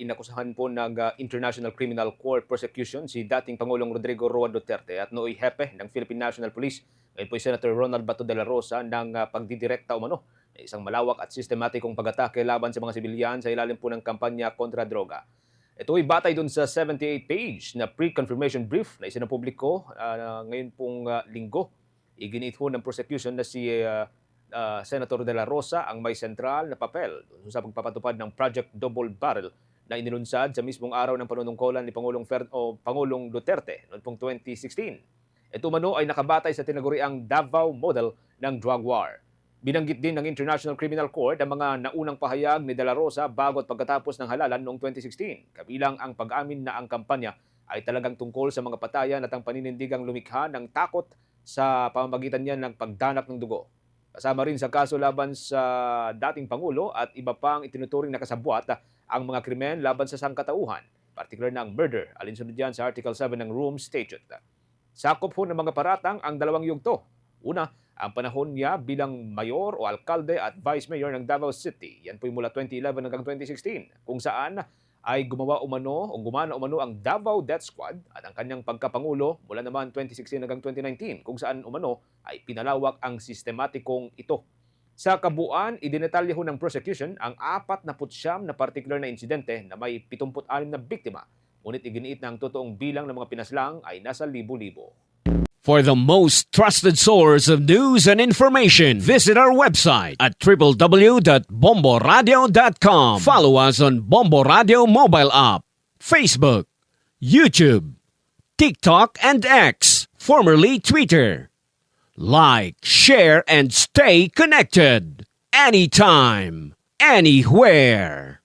inakusahan po ng International Criminal Court prosecution si dating Pangulong Rodrigo Roa Duterte at nooy hepe ng Philippine National Police, ngayon po si Senator Ronald Bato de la Rosa, ng pagdidirekta umano na isang malawak at sistematikong pag-atake laban sa mga sibilyan sa ilalim po ng kampanya kontra droga. Ito ay batay dun sa 78-page na pre-confirmation brief na isinapubliko ngayon pong linggo. Iginit ho ng prosecution na si Senator de la Rosa ang may sentral na papel sa pagpapatupad ng Project Double Barrel na inilunsad sa mismong araw ng panunungkulan ni Pangulong Duterte noong pong 2016. Ito mano ay nakabatay sa tinaguriang Davao model ng drug war. Binanggit din ng International Criminal Court ang mga naunang pahayag ni De La Rosa bago at pagkatapos ng halalan noong 2016, kabilang ang pag-amin na ang kampanya ay talagang tungkol sa mga patayan at ang paninindigang lumikha ng takot sa pamamagitan niya ng pagdanak ng dugo. Kasama rin sa kaso laban sa dating Pangulo at iba pang itinuturing na kasabwat ang mga krimen laban sa sangkatauhan, partikular na ang murder, alinsunod yan sa Article 7 ng Rome Statute. Sakop ho ng mga paratang ang dalawang yugto. Una, ang panahon niya bilang mayor o alkalde at vice mayor ng Davao City. Yan po mula 2011 hanggang 2016, kung saan ay gumana umano ang Davao Death Squad at ang kanyang pagkapangulo mula naman 2016 hanggang 2019, kung saan umano ay pinalawak ang sistematikong ito. Sa kabuuan, idinetalye ho ng prosecution ang 49 na partikular na insidente na may 76 na biktima. Ngunit iginiit na ang totoong bilang ng mga pinaslang ay nasa libo-libo. For the most trusted source of news and information, visit our website at www.bomboradio.com. Follow us on Bombo Radio mobile app, Facebook, YouTube, TikTok, and X, formerly Twitter. Like, share, and stay connected. Anytime, anywhere.